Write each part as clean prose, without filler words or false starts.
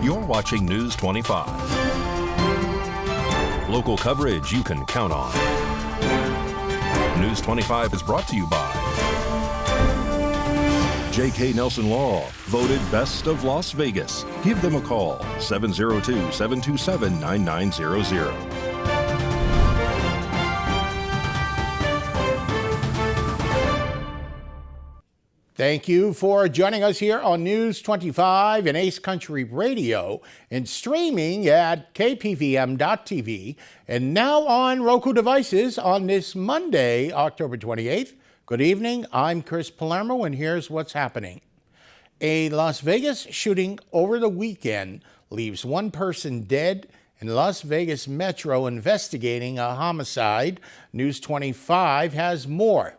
You're watching News 25. Local coverage you can count on. News 25 is brought to you by J.K. Nelson Law, voted Best of Las Vegas. Give them a call, 702-727-9900. Thank you for joining us here on News 25 and Ace Country Radio and streaming at KPVM.TV and now on Roku devices on this Monday, October 28th. Good evening, I'm Chris Palermo and here's what's happening. A Las Vegas shooting over the weekend leaves one person dead and Las Vegas Metro investigating a homicide. News 25 has more.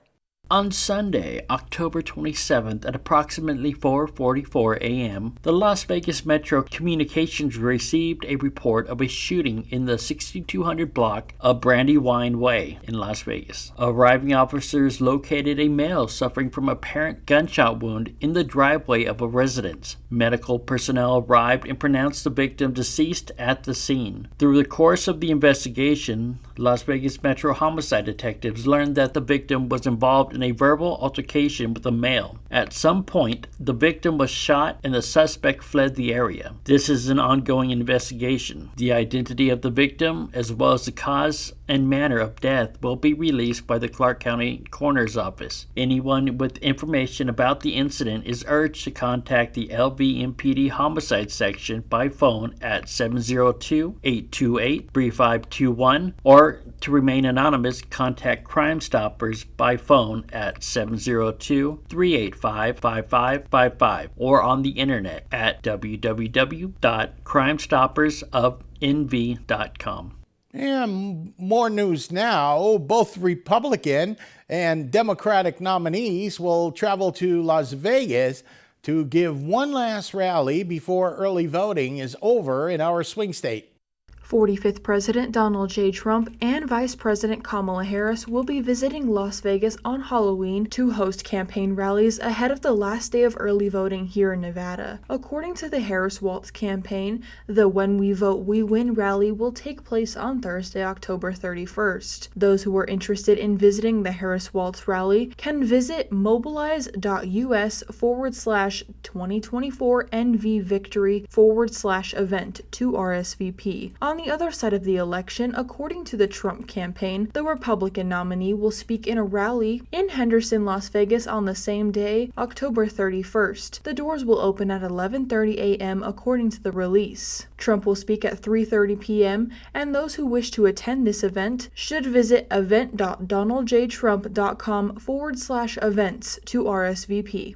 On Sunday, October 27th at approximately 4:44 a.m., the Las Vegas Metro Communications received a report of a shooting in the 6200 block of Brandywine Way in Las Vegas. Arriving officers located a male suffering from a apparent gunshot wound in the driveway of a residence. Medical personnel arrived and pronounced the victim deceased at the scene. Through the course of the investigation, Las Vegas Metro homicide detectives learned that the victim was involved in a verbal altercation with a male. At some point, the victim was shot and the suspect fled the area. This is an ongoing investigation. The identity of the victim, as well as the cause and manner of death, will be released by the Clark County Coroner's Office. Anyone with information about the incident is urged to contact the LVMPD Homicide Section by phone at 702-828-3521 or to remain anonymous, contact Crime Stoppers by phone at 702-385-5555 or on the internet at www.crimestoppersofnv.com. And more news now. Both Republican and Democratic nominees will travel to Las Vegas to give one last rally before early voting is over in our swing state. 45th President Donald J. Trump and Vice President Kamala Harris will be visiting Las Vegas on Halloween to host campaign rallies ahead of the last day of early voting here in Nevada. According to the Harris-Walz campaign, the When We Vote, We Win rally will take place on Thursday, October 31st. Those who are interested in visiting the Harris-Walz rally can visit mobilize.us/2024 NV Victory/event to RSVP. On the other side of the election, according to the Trump campaign, the Republican nominee will speak in a rally in Henderson, Las Vegas on the same day, October 31st. The doors will open at 11:30 a.m. according to the release. Trump will speak at 3:30 p.m. and those who wish to attend this event should visit event.donaldjtrump.com/events to RSVP.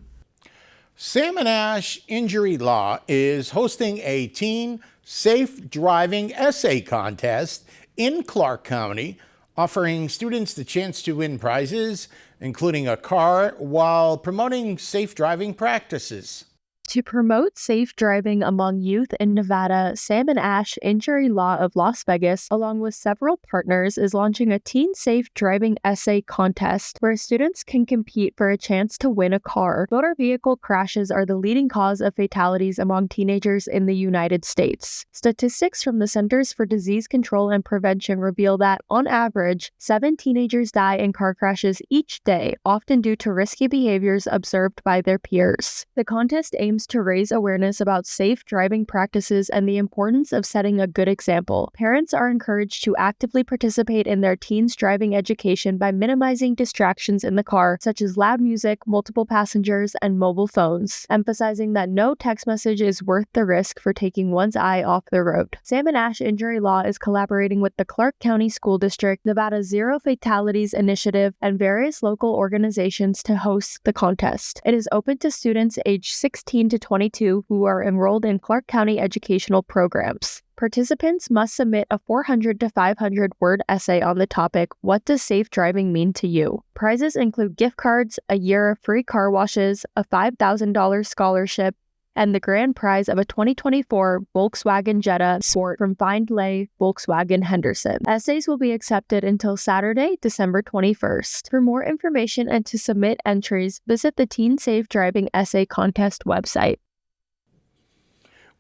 Salmon Ash Injury Law is hosting a teen safe driving essay contest in Clark County, offering students the chance to win prizes, including a car, while promoting safe driving practices. To promote safe driving among youth in Nevada, Salmon Ash Injury Law of Las Vegas, along with several partners, is launching a teen safe driving essay contest where students can compete for a chance to win a car. Motor vehicle crashes are the leading cause of fatalities among teenagers in the United States. Statistics from the Centers for Disease Control and Prevention reveal that, on average, 7 teenagers die in car crashes each day, often due to risky behaviors observed by their peers. The contest aims to raise awareness about safe driving practices and the importance of setting a good example. Parents are encouraged to actively participate in their teens' driving education by minimizing distractions in the car, such as loud music, multiple passengers, and mobile phones, emphasizing that no text message is worth the risk for taking one's eye off the road. Salmon Ash Injury Law is collaborating with the Clark County School District, Nevada's Zero Fatalities Initiative, and various local organizations to host the contest. It is open to students aged 16 to 22 who are enrolled in Clark County educational programs. Participants must submit a 400 to 500 word essay on the topic, "What does safe driving mean to you?" Prizes include gift cards, a year of free car washes, a $5,000 scholarship, and the grand prize of a 2024 Volkswagen Jetta Sport from Findlay Volkswagen Henderson. Essays will be accepted until Saturday, December 21st. For more information and to submit entries, visit the Teen Safe Driving Essay Contest website.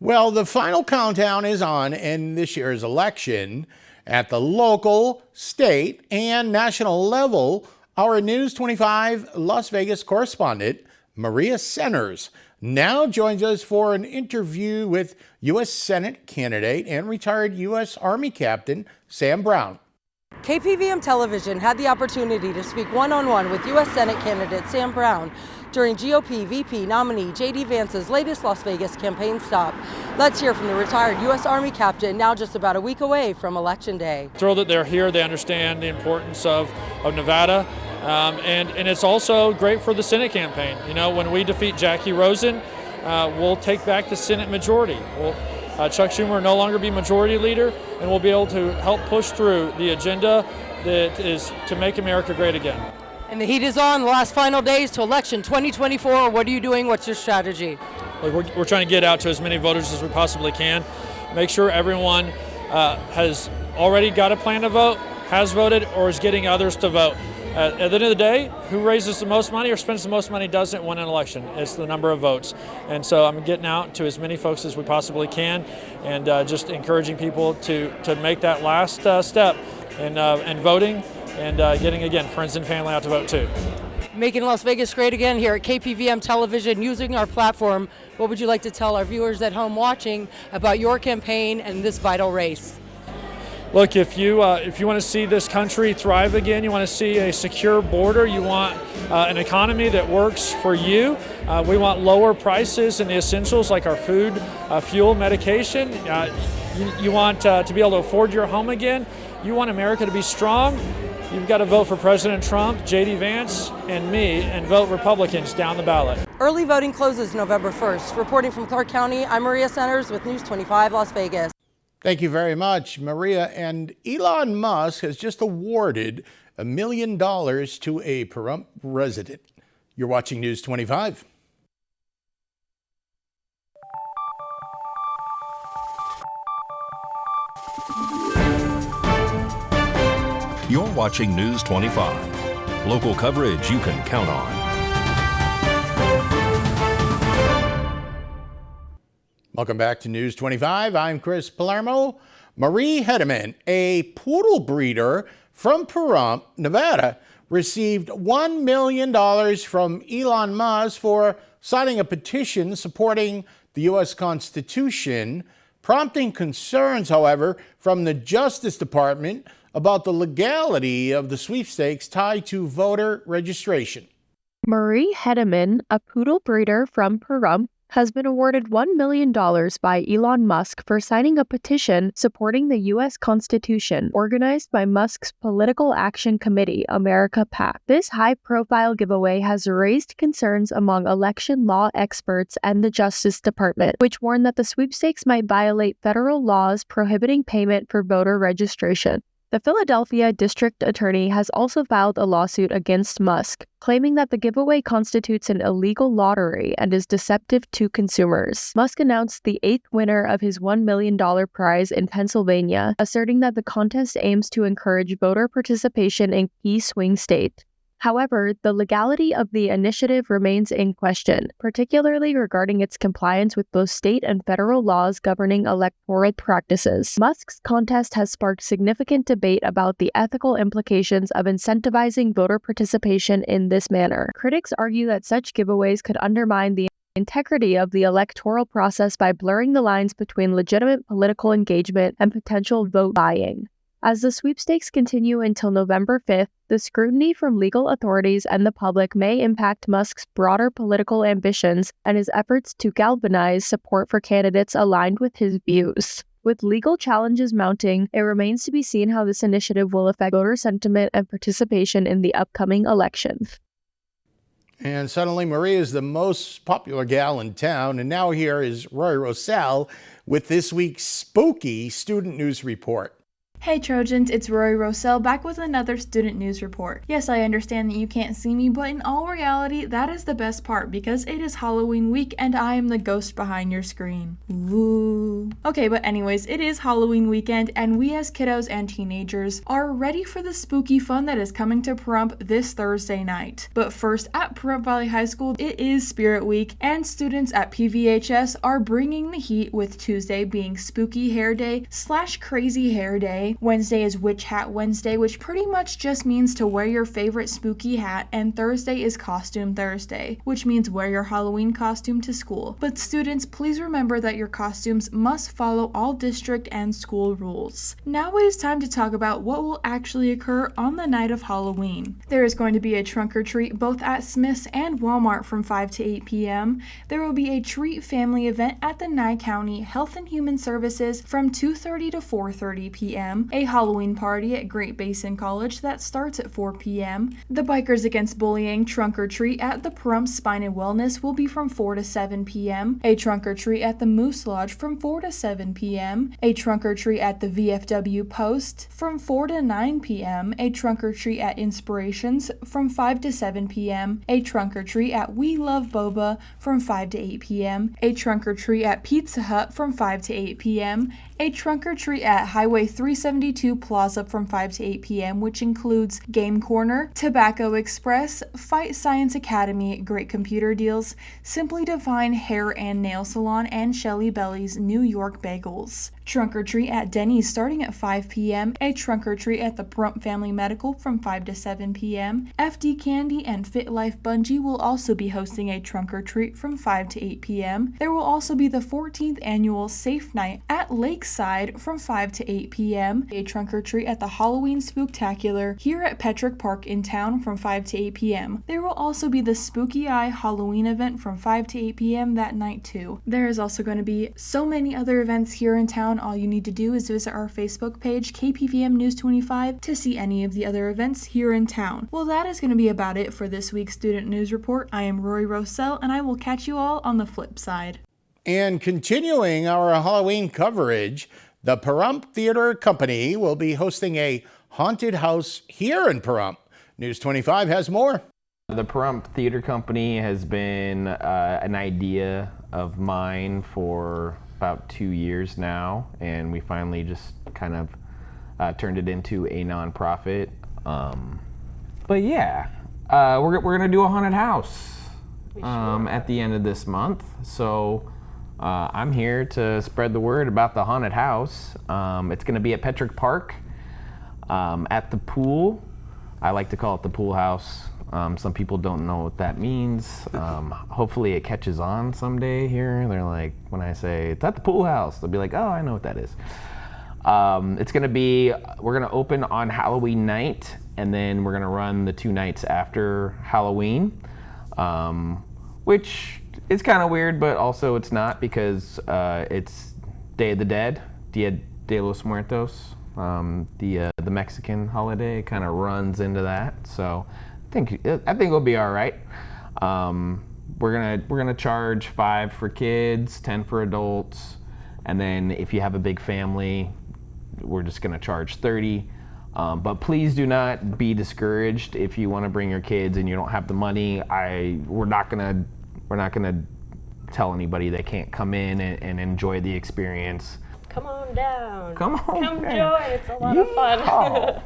Well, the final countdown is on in this year's election. At the local, state, and national level, our News 25 Las Vegas correspondent, Maria Centers, now joins us for an interview with U.S. Senate candidate and retired U.S. Army Captain Sam Brown. KPVM Television had the opportunity to speak one-on-one with U.S. Senate candidate Sam Brown during GOP VP nominee J.D. Vance's latest Las Vegas campaign stop. Let's hear from the retired U.S. Army captain, now just about a week away from Election Day. Thrilled that they're here. They understand the importance of Nevada. And it's also great for the Senate campaign. You know, when we defeat Jackie Rosen, we'll take back the Senate majority. Chuck Schumer will no longer be majority leader, and we'll be able to help push through the agenda that is to make America great again. And the heat is on, the last final days to election 2024. What are you doing? What's your strategy? We're trying to get out to as many voters as we possibly can, make sure everyone has already got a plan to vote, has voted, or is getting others to vote. At the end of the day, who raises the most money or spends the most money doesn't win an election. It's the number of votes. And so I'm getting out to as many folks as we possibly can, and just encouraging people to make that last step in voting, and getting, again, friends and family out to vote too. Making Las Vegas great again here at KPVM Television, using our platform. What would you like to tell our viewers at home watching about your campaign and this vital race? Look, if you want to see this country thrive again, you want to see a secure border, you want an economy that works for you, we want lower prices in the essentials like our food, fuel, medication, you want to be able to afford your home again, you want America to be strong, you've got to vote for President Trump, J.D. Vance, and me, and vote Republicans down the ballot. Early voting closes November 1st. Reporting from Clark County, I'm Maria Centers with News 25 Las Vegas. Thank you very much, Maria. And Elon Musk has just awarded $1 million to a Pahrump resident. You're watching News 25. You're watching News 25. Local coverage you can count on. Welcome back to News 25. I'm Chris Palermo. Marie Hedeman, a poodle breeder from Pahrump, Nevada, received $1 million from Elon Musk for signing a petition supporting the U.S. Constitution, prompting concerns, however, from the Justice Department about the legality of the sweepstakes tied to voter registration. Marie Hedeman, a poodle breeder from Pahrump, has been awarded $1 million by Elon Musk for signing a petition supporting the U.S. Constitution, organized by Musk's Political Action Committee, America PAC. This high-profile giveaway has raised concerns among election law experts and the Justice Department, which warn that the sweepstakes might violate federal laws prohibiting payment for voter registration. The Philadelphia District Attorney has also filed a lawsuit against Musk, claiming that the giveaway constitutes an illegal lottery and is deceptive to consumers. Musk announced the 8th winner of his $1 million prize in Pennsylvania, asserting that the contest aims to encourage voter participation in key swing states. However, the legality of the initiative remains in question, particularly regarding its compliance with both state and federal laws governing electoral practices. Musk's contest has sparked significant debate about the ethical implications of incentivizing voter participation in this manner. Critics argue that such giveaways could undermine the integrity of the electoral process by blurring the lines between legitimate political engagement and potential vote buying. As the sweepstakes continue until November 5th, the scrutiny from legal authorities and the public may impact Musk's broader political ambitions and his efforts to galvanize support for candidates aligned with his views. With legal challenges mounting, it remains to be seen how this initiative will affect voter sentiment and participation in the upcoming election. And suddenly, Maria is the most popular gal in town. And now here is Roy Rosell with this week's spooky student news report. Hey Trojans, it's Rory Rosell back with another student news report. Yes, I understand that you can't see me, but in all reality, that is the best part because it is Halloween week and I am the ghost behind your screen. Ooh. you. Okay, but anyways, it is Halloween weekend, and we as kiddos and teenagers are ready for the spooky fun that is coming to Pahrump this Thursday night. But first, at Pahrump Valley High School, it is Spirit Week, and students at PVHS are bringing the heat, with Tuesday being Spooky Hair Day / Crazy Hair Day. Wednesday is Witch Hat Wednesday, which pretty much just means to wear your favorite spooky hat, and Thursday is Costume Thursday, which means wear your Halloween costume to school. But students, please remember that your costumes must follow all district and school rules. Now it is time to talk about what will actually occur on the night of Halloween. There is going to be a trunk or treat both at Smith's and Walmart from 5 to 8 p.m. There will be a treat family event at the Nye County Health and Human Services from 2:30 to 4:30 p.m., a Halloween party at Great Basin College that starts at 4 p.m. The Bikers Against Bullying trunk or treat at the Pahrump Spine and Wellness will be from 4 to 7 p.m., a trunk or treat at the Moose Lodge from 4 to 7 p.m., a trunk or treat at the VFW Post from 4 to 9 p.m., a trunk or treat at Inspirations from 5 to 7 p.m., a trunk or treat at We Love Boba from 5 to 8 p.m., a trunk or treat at Pizza Hut from 5 to 8 p.m., a trunk or treat at Highway 372 Plaza from 5 to 8 p.m., which includes Game Corner, Tobacco Express, Fight Science Academy, Great Computer Deals, Simply Divine Hair and Nail Salon, and Shelly Belly's New York Bagels. Trunk or treat at Denny's starting at 5 p.m., a trunk or treat at the Pahrump Family Medical from 5 to 7 p.m. FD Candy and Fit Life Bungee will also be hosting a trunk or treat from 5 to 8 p.m. There will also be the 14th annual Safe Night at Lakeside from 5 to 8 p.m., a trunk or treat at the Halloween Spooktacular here at Petrick Park in town from 5 to 8 p.m. There will also be the Spooky Eye Halloween event from 5 to 8 p.m. that night too. There is also going to be so many other events here in town. All you need to do is visit our Facebook page, KPVM News 25, to see any of the other events here in town. Well, that is going to be about it for this week's Student News Report. I am Rory Rossell, and I will catch you all on the flip side. And continuing our Halloween coverage, the Pahrump Theater Company will be hosting a haunted house here in Pahrump. News 25 has more. The Pahrump Theater Company has been an idea of mine for about 2 years now, and we finally just kind of turned it into a nonprofit. But yeah, we're gonna do a haunted house at the end of this month. So I'm here to spread the word about the haunted house. It's gonna be at Petrick Park at the pool. I like to call it the pool house. Some people don't know what that means. Hopefully it catches on someday here. They're like, when I say it's at the pool house, they'll be like, oh, I know what that is. We're gonna open on Halloween night, and then we're gonna run the 2 nights after Halloween, which is kind of weird, but also it's not, because it's Day of the Dead, Dia de los Muertos, the Mexican holiday kind of runs into that. So I think it'll be all right. We're gonna charge $5 for kids, $10 for adults, and then if you have a big family, we're just gonna charge $30. But please do not be discouraged if you want to bring your kids and you don't have the money. We're not gonna tell anybody they can't come in and enjoy the experience. Come on down. Come join. It's a lot of fun.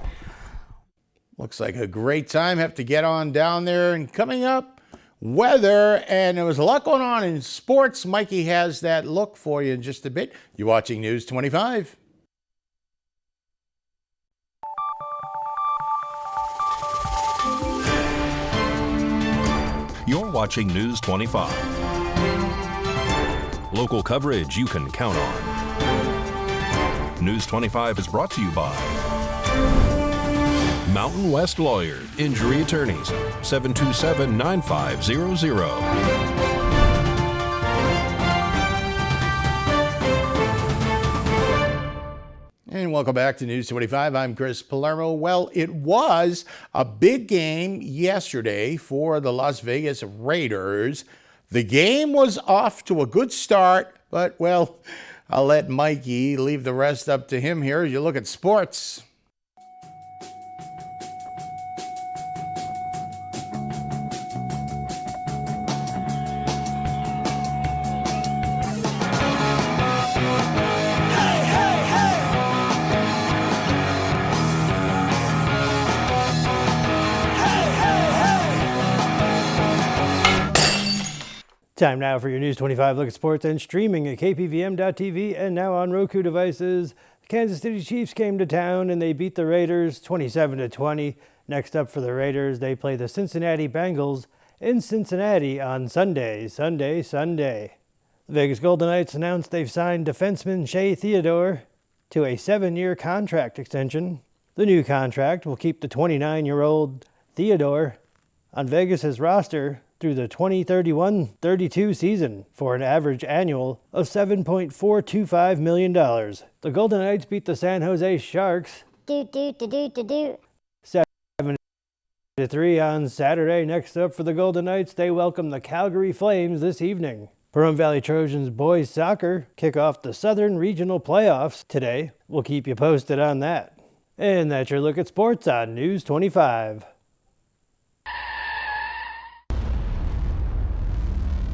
Looks like a great time. Have to get on down there. And coming up, weather, and there was a lot going on in sports. Mikey has that look for you in just a bit. You're watching News 25. You're watching News 25. Local coverage you can count on. News 25 is brought to you by Mountain West Lawyer, Injury Attorneys, 727-9500. And welcome back to News 25. I'm Chris Palermo. Well, it was a big game yesterday for the Las Vegas Raiders. The game was off to a good start, but, well, I'll let Mikey leave the rest up to him here as you look at sports. Time now for your News 25 look at sports and streaming at KPVM.TV and now on Roku devices. The Kansas City Chiefs came to town and they beat the Raiders 27-20. Next up for the Raiders, they play the Cincinnati Bengals in Cincinnati on Sunday. The Vegas Golden Knights announced they've signed defenseman Shea Theodore to a 7-year contract extension. The new contract will keep the 29-year-old Theodore on Vegas's roster through the 2031-32 season for an average annual of $7.425 million. The Golden Knights beat the San Jose Sharks 7-3 on Saturday. Next up for the Golden Knights, they welcome the Calgary Flames this evening. Pahrump Valley Trojans boys soccer kick off the Southern Regional Playoffs today. We'll keep you posted on that. And that's your look at sports on News 25.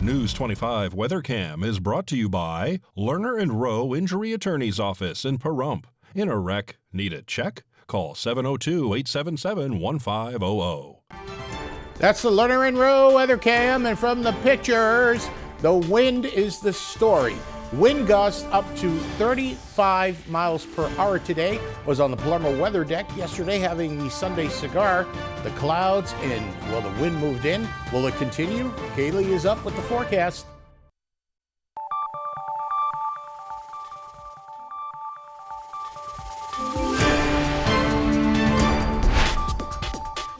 News 25 WeatherCam is brought to you by Lerner and Rowe Injury Attorney's Office in Pahrump. In a wreck, need a check? Call 702-877-1500. That's the Lerner and Rowe WeatherCam, and from the pictures, the wind is the story. Wind gusts up to 35 miles per hour today. Was on the Palermo weather deck yesterday having the Sunday cigar. The clouds and, well, the wind moved in. Will it continue? Kaylee is up with the forecast.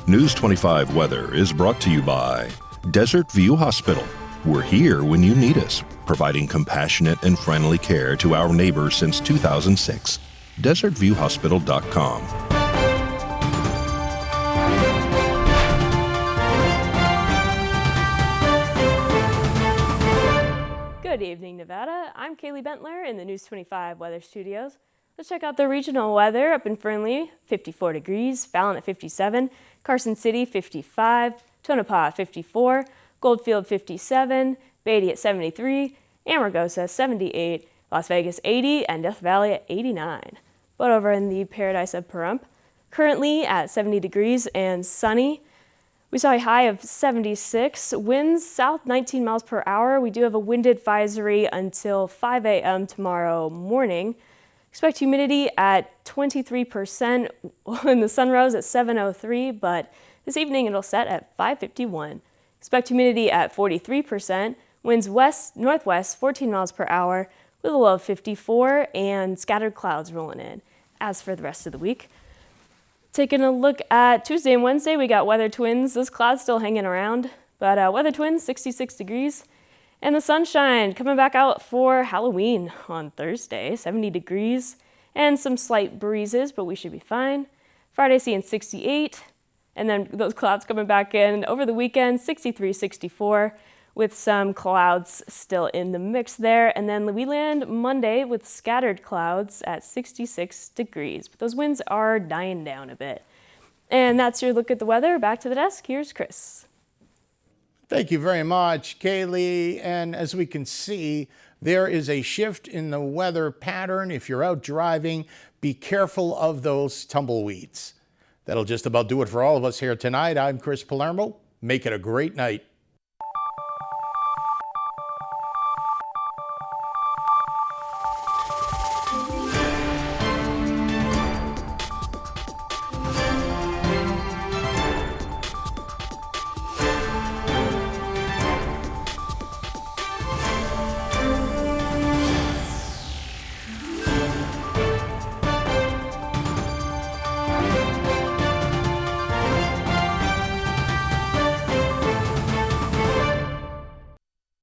News 25 weather is brought to you by Desert View Hospital. We're here when you need us, providing compassionate and friendly care to our neighbors since 2006. DesertViewHospital.com. Good evening, Nevada. I'm Kaylee Bentler in the News 25 Weather Studios. Let's check out the regional weather. Up in Fernley, 54 degrees, Fallon at 57, Carson City 55, Tonopah 54, Goldfield 57, Beatty at 73, Amargosa 78, Las Vegas 80, and Death Valley at 89. But over in the Paradise of Pahrump, currently at 70 degrees and sunny. We saw a high of 76, winds south 19 miles per hour. We do have a wind advisory until 5 a.m. tomorrow morning. Expect humidity at 23% when the sun rose at 7:03, but this evening it'll set at 5:51. Expect humidity at 43%, winds west-northwest 14 miles per hour with a low of 54 and scattered clouds rolling in. As for the rest of the week, taking a look at Tuesday and Wednesday, we got weather twins. Those clouds still hanging around, but weather twins 66 degrees. And the sunshine coming back out for Halloween on Thursday, 70 degrees and some slight breezes, but we should be fine. Friday seeing 68. And then those clouds coming back in over the weekend, 63, 64, with some clouds still in the mix there. And then we land Monday with scattered clouds at 66 degrees. But those winds are dying down a bit. And that's your look at the weather. Back to the desk. Here's Chris. Thank you very much, Kaylee. And as we can see, there is a shift in the weather pattern. If you're out driving, be careful of those tumbleweeds. That'll just about do it for all of us here tonight. I'm Chris Palermo. Make it a great night.